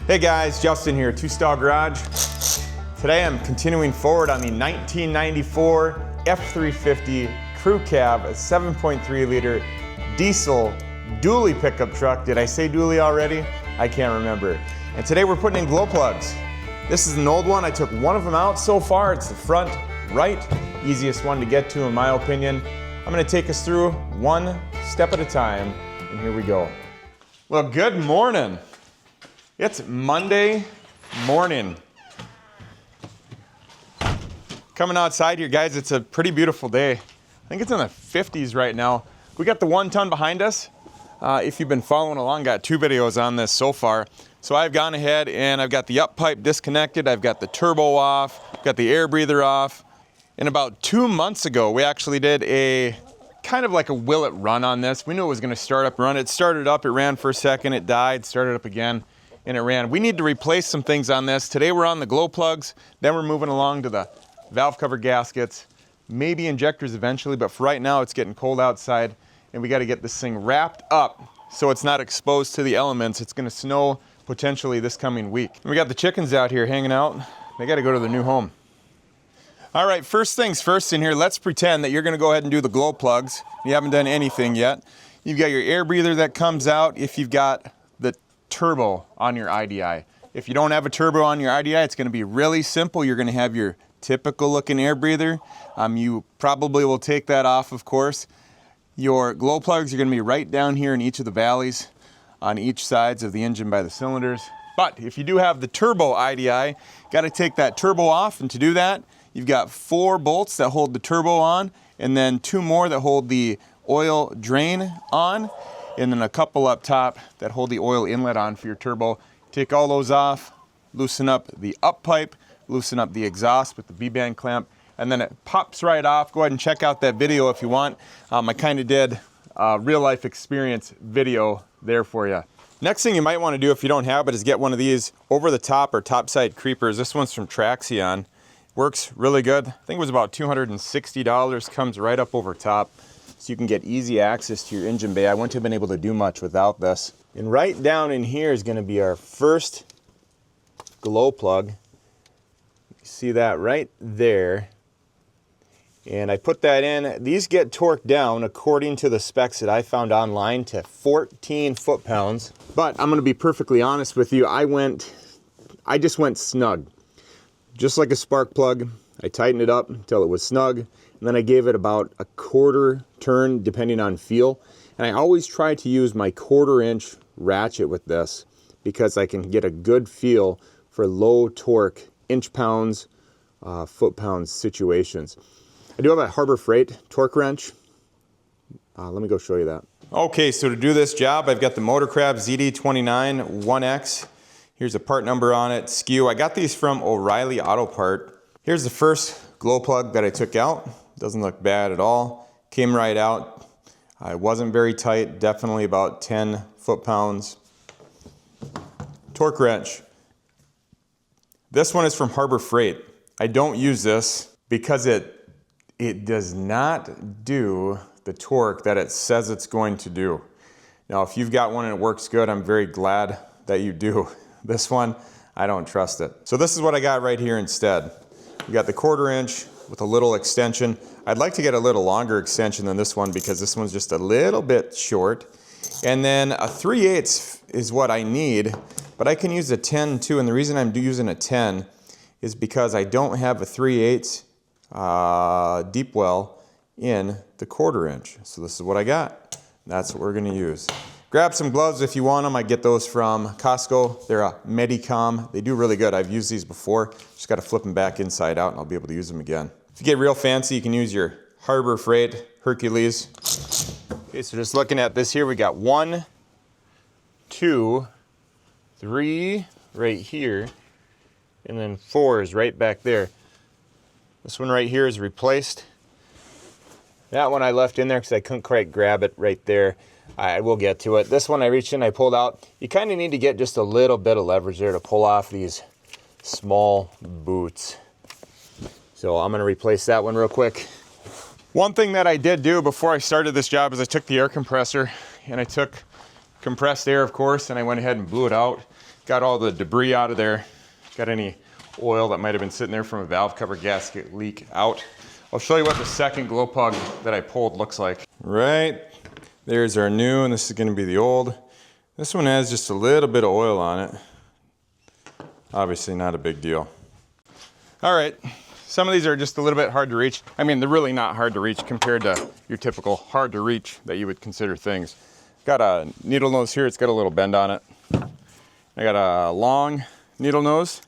Hey guys, Justin here, Two Stall Garage. Today I'm continuing forward on the 1994 F350 Crew Cab, a 7.3 liter diesel dually pickup truck. Did I say dually already? I can't remember. And today we're putting in glow plugs. This is an old one. I took one of them out so far. It's the front right, easiest one to get to in my opinion. I'm gonna take us through one step at a time, and here we go. Well, good morning. It's Monday morning. Coming outside here, guys, it's a pretty beautiful day. I think it's in the 50s right now. We got the 1 ton behind us. If you've been following along, got 2 videos on this so far. So I've gone ahead and I've got the up pipe disconnected. I've got the turbo off, got the air breather off. And about 2 months ago, we actually did a kind of like a will it run on this. We knew it was gonna start up and run. It started up, it ran for a second, it died, started up again, and it ran. We need to replace some things on this. Today we're on the glow plugs, then we're moving along to the valve cover gaskets, maybe injectors eventually, but for right now it's getting cold outside and we gotta get this thing wrapped up so it's not exposed to the elements. It's gonna snow potentially this coming week. And we got the chickens out here hanging out. They gotta go to their new home. All right, first things first in here, let's pretend that you're gonna go ahead and do the glow plugs. You haven't done anything yet. You've got your air breather that comes out if you've got the turbo on your IDI. If you don't have a turbo on your IDI, it's gonna be really simple. You're gonna have your typical looking air breather. You probably will take that off, of course. Your glow plugs are gonna be right down here in each of the valleys on each sides of the engine by the cylinders. But if you do have the turbo IDI, gotta take that turbo off, and to do that, you've got 4 bolts that hold the turbo on, and then 2 more that hold the oil drain on, and then a couple up top that hold the oil inlet on for your turbo. Take all those off, loosen up the up pipe, loosen up the exhaust with the B-band clamp, and then it pops right off. Go ahead and check out that video if you want. I kind of did a real life experience video there for you. Next thing you might want to do if you don't have it is get one of these over the top or topside creepers. This one's from Traxion. Works really good. I think it was about $260, comes right up over top. So you can get easy access to your engine bay. I wouldn't have been able to do much without this. And right down in here is gonna be our first glow plug. You see that right there. And I put that in. These get torqued down according to the specs that I found online to 14 foot-pounds. But I'm gonna be perfectly honest with you, I just went snug. Just like a spark plug, I tightened it up until it was snug, and then I gave it about a 1/4 turn depending on feel. And I always try to use my 1/4 inch ratchet with this because I can get a good feel for low torque, inch-pounds, foot-pounds situations. I do have a Harbor Freight torque wrench. Let me go show you that. Okay, so to do this job, I've got the Motorcraft ZD29 1X. Here's a part number on it, SKU. I got these from O'Reilly Auto Part. Here's the first glow plug that I took out. Doesn't look bad at all. Came right out. It wasn't very tight, definitely about 10 foot-pounds. Torque wrench. This one is from Harbor Freight. I don't use this because it does not do the torque that it says it's going to do. Now, if you've got one and it works good, I'm very glad that you do. This one, I don't trust it. So this is what I got right here instead. We got the 1/4 inch with a little extension. I'd like to get a little longer extension than this one because this one's just a little bit short. And then a 3/8 is what I need, but I can use a 10 too. And the reason I'm using a 10 is because I don't have a 3/8 deep well in the 1/4 inch. So this is what I got. That's what we're gonna use. Grab some gloves if you want them. I get those from Costco. They're a Medicom. They do really good. I've used these before. Just got to flip them back inside out and I'll be able to use them again. If you get real fancy, you can use your Harbor Freight Hercules. Okay, so just looking at this here, we got 1, 2, 3 right here, and then 4 is right back there. This one right here is replaced. That one I left in there because I couldn't quite grab it right there. I will get to it. This one I reached in, I pulled out. You kind of need to get just a little bit of leverage there to pull off these small boots. So I'm gonna replace that one real quick. One thing that I did do before I started this job is I took the air compressor and I took compressed air, of course, and I went ahead and blew it out. got all the debris out of there, got any oil that might have been sitting there from a valve cover gasket leak out. I'll show you what the second glow plug that I pulled looks like. Right, there's our new, and this is gonna be the old. This one has just a little bit of oil on it. Obviously not a big deal. All right, some of these are just a little bit hard to reach. I mean, they're really not hard to reach compared to your typical hard to reach that you would consider things. Got a needle nose here, it's got a little bend on it. I got a long needle nose.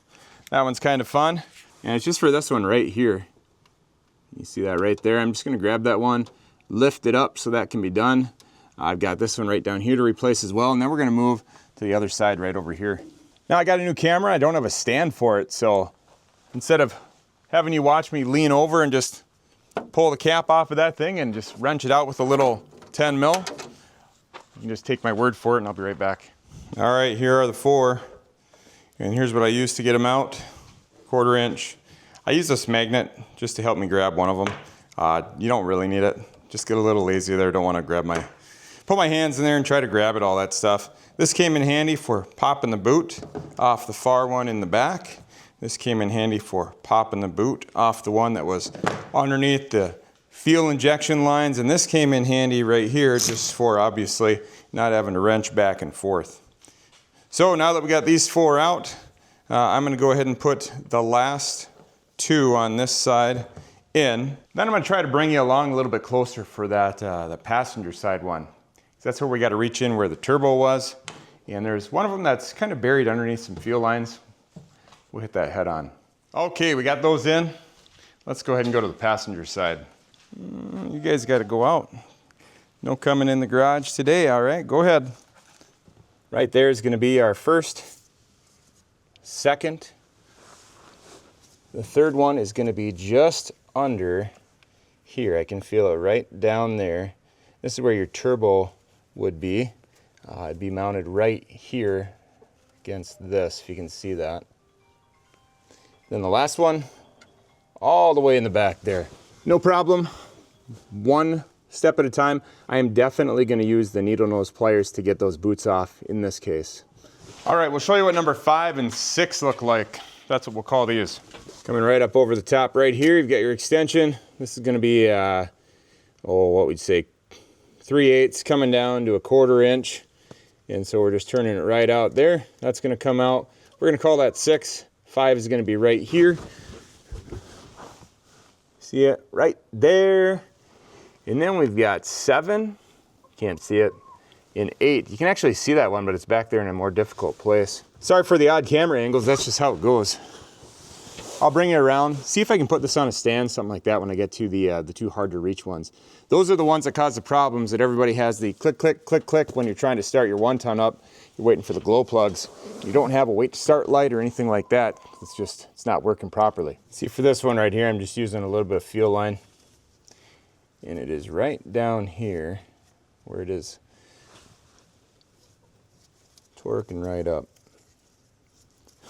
That one's kind of fun. And it's just for this one right here. You see that right there? I'm just gonna grab that one, lift it up so that can be done. I've got this one right down here to replace as well. And then we're gonna move to the other side right over here. Now I got a new camera, I don't have a stand for it. So instead of having you watch me lean over and just pull the cap off of that thing and just wrench it out with a little 10 mil, you can just take my word for it and I'll be right back. All right, here are the 4. And here's what I use to get them out. 1/4 inch. I use this magnet just to help me grab one of them. You don't really need it. Just get a little lazy there. Don't want to put my hands in there and try to grab it, all that stuff. This came in handy for popping the boot off the far one in the back. This came in handy for popping the boot off the one that was underneath the fuel injection lines. And this came in handy right here just for obviously not having to wrench back and forth. So now that we got these 4 out, I'm going to go ahead and put the last 2 on this side in. Then I'm going to try to bring you along a little bit closer for that the passenger side one. That's where we got to reach in where the turbo was. And there's one of them that's kind of buried underneath some fuel lines. We'll hit that head on. Okay, we got those in. Let's go ahead and go to the passenger side. You guys got to go out. No coming in the garage today, all right? Go ahead. Right there is going to be our first, second. The third one is going to be just under here. I can feel it right down there. This is where your turbo would be. It'd be mounted right here against this, if you can see that. Then the last one, all the way in the back there. No problem. One step at a time. I am definitely going to use the needle nose pliers to get those boots off in this case. All right, we'll show you what number 5 and 6 look like. That's what we'll call these. Coming right up over the top right here, you've got your extension. This is going to be, what we'd say, 3/8 coming down to 1/4 inch. And so we're just turning it right out there. That's going to come out. We're going to call that 6. 5 is going to be right here. See it right there. And then we've got 7. Can't see it. And 8. You can actually see that one, but it's back there in a more difficult place. Sorry for the odd camera angles. That's just how it goes. I'll bring it around. See if I can put this on a stand, something like that, when I get to the 2 hard to reach ones. Those are the ones that cause the problems that everybody has the click, click, click, click when you're trying to start your 1-ton up. You're waiting for the glow plugs. You don't have a wait to start light or anything like that. It's not working properly. See, for this one right here, I'm just using a little bit of fuel line. And it is right down here where it is torquing right up.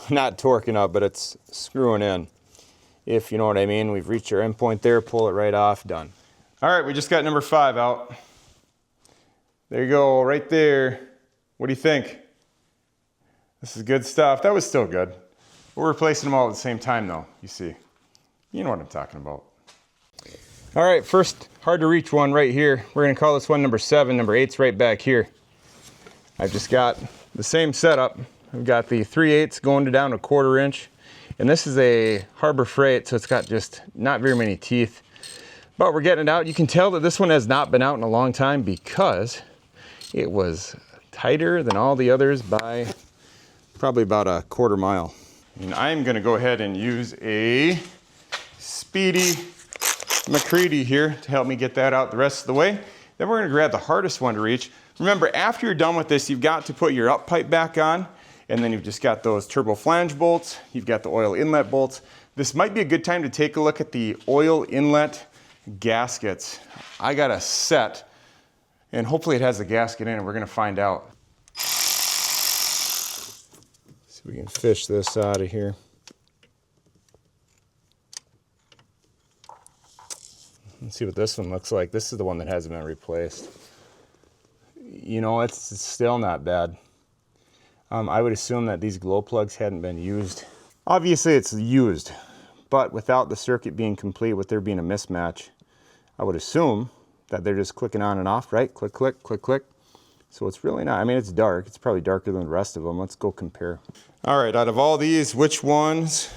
Not torquing up, but it's screwing in. If you know what I mean. We've reached our end point there, pull it right off, done. All right, we just got number 5 out. There you go, right there. What do you think? This is good stuff. That was still good. We're replacing them all at the same time though, you see. You know what I'm talking about. All right, first hard to reach one right here. We're gonna call this one number 7. Number 8's right back here. I've just got the same setup. I've got the 3/8 going down to 1/4 inch. And this is a Harbor Freight, so it's got just not very many teeth. But we're getting it out. You can tell that this one has not been out in a long time because it was tighter than all the others by probably about 1/4 mile. And I'm gonna go ahead and use a Speedy McCready here to help me get that out the rest of the way. Then we're gonna grab the hardest one to reach. Remember, after you're done with this, you've got to put your up pipe back on, and then you've just got those turbo flange bolts, you've got the oil inlet bolts. This might be a good time to take a look at the oil inlet gaskets. I got a set, and hopefully it has a gasket in it. We're gonna find out. See if we can fish this out of here. Let's see what this one looks like. This is the one that hasn't been replaced. You know, it's still not bad. I would assume that these glow plugs hadn't been used. Obviously it's used, but without the circuit being complete, with there being a mismatch, I would assume that they're just clicking on and off, right? Click, click, click, click. So it's really not, I mean, it's dark. It's probably darker than the rest of them. Let's go compare. All right, out of all these, which ones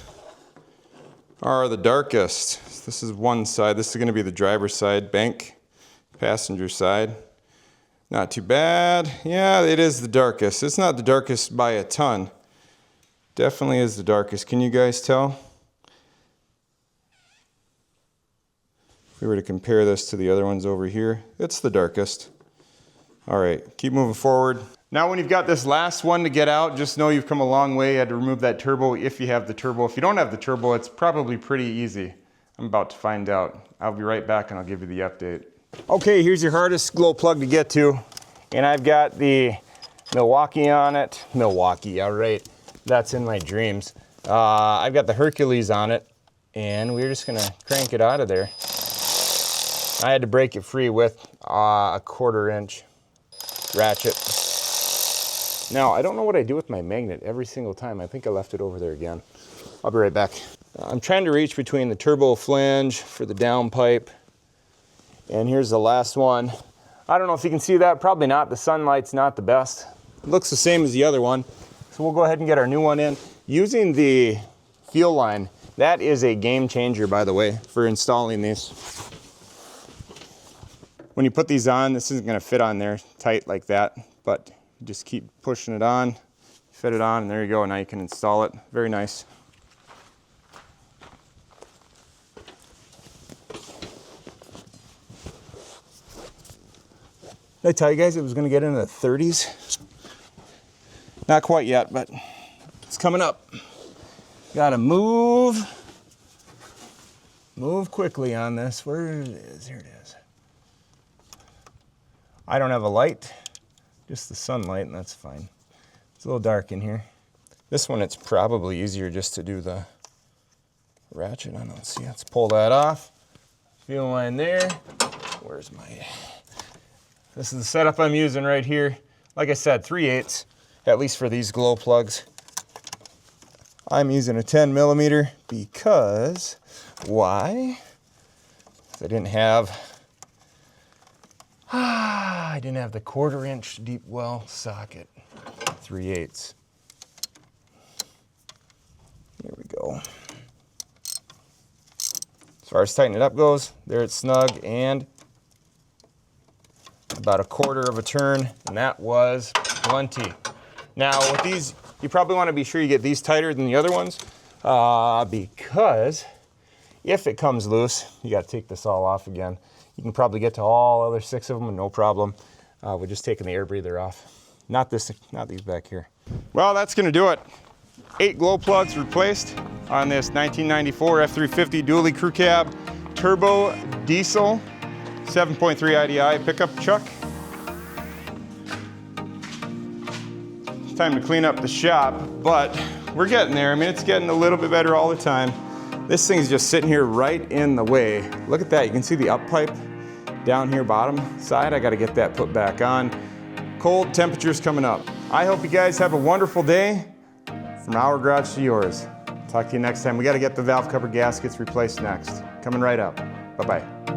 are the darkest? This is one side. This is gonna be the driver's side, bank, passenger side. Not too bad. Yeah, it is the darkest. It's not the darkest by a ton. Definitely is the darkest. Can you guys tell? If we were to compare this to the other ones over here, it's the darkest. All right, keep moving forward. Now when you've got this last one to get out, just know you've come a long way. You had to remove that turbo if you have the turbo. If you don't have the turbo, it's probably pretty easy. I'm about to find out. I'll be right back and I'll give you the update. Okay, here's your hardest glow plug to get to. And I've got the Milwaukee on it. Milwaukee, all right. That's in my dreams. I've got the Hercules on it, and we're just gonna crank it out of there. I had to break it free with a 1/4 inch ratchet. Now, I don't know what I do with my magnet every single time. I think I left it over there again. I'll be right back. I'm trying to reach between the turbo flange for the downpipe, and here's the last one. I don't know if you can see that, probably not. The sunlight's not the best. It looks the same as the other one. So we'll go ahead and get our new one in. Using the fuel line, that is a game changer, by the way, for installing these. When you put these on, this isn't gonna fit on there tight like that, but just keep pushing it on, fit it on, and there you go. Now you can install it. Very nice. Did I tell you guys it was gonna get into the 30s? Not quite yet, but it's coming up. Gotta move quickly on this. Where it is, here it is. I don't have a light, just the sunlight, and that's fine. It's a little dark in here. This one, it's probably easier just to do the ratchet on. Let's see, let's pull that off. Fuel line there. Where's my, this is the setup I'm using right here. Like I said, 3/8, at least for these glow plugs. I'm using a 10mm because, why? I didn't have the 1/4 inch deep well socket, 3/8. There we go. As far as tightening it up goes, there it's snug, and about 1/4 of a turn, and that was plenty. Now with these, you probably want to be sure you get these tighter than the other ones, because if it comes loose, you got to take this all off again. You can probably get to all other 6 of them, no problem. We're just taking the air breather off. Not these back here. Well, that's gonna do it. 8 glow plugs replaced on this 1994 F350 dually crew cab turbo diesel 7.3 IDI pickup truck. It's time to clean up the shop, but we're getting there. I mean, it's getting a little bit better all the time. This thing's just sitting here right in the way. Look at that, you can see the up pipe down here bottom side. I gotta get that put back on. Cold temperatures coming up. I hope you guys have a wonderful day. From our garage to yours. Talk to you next time. We gotta get the valve cover gaskets replaced next. Coming right up. Bye-bye.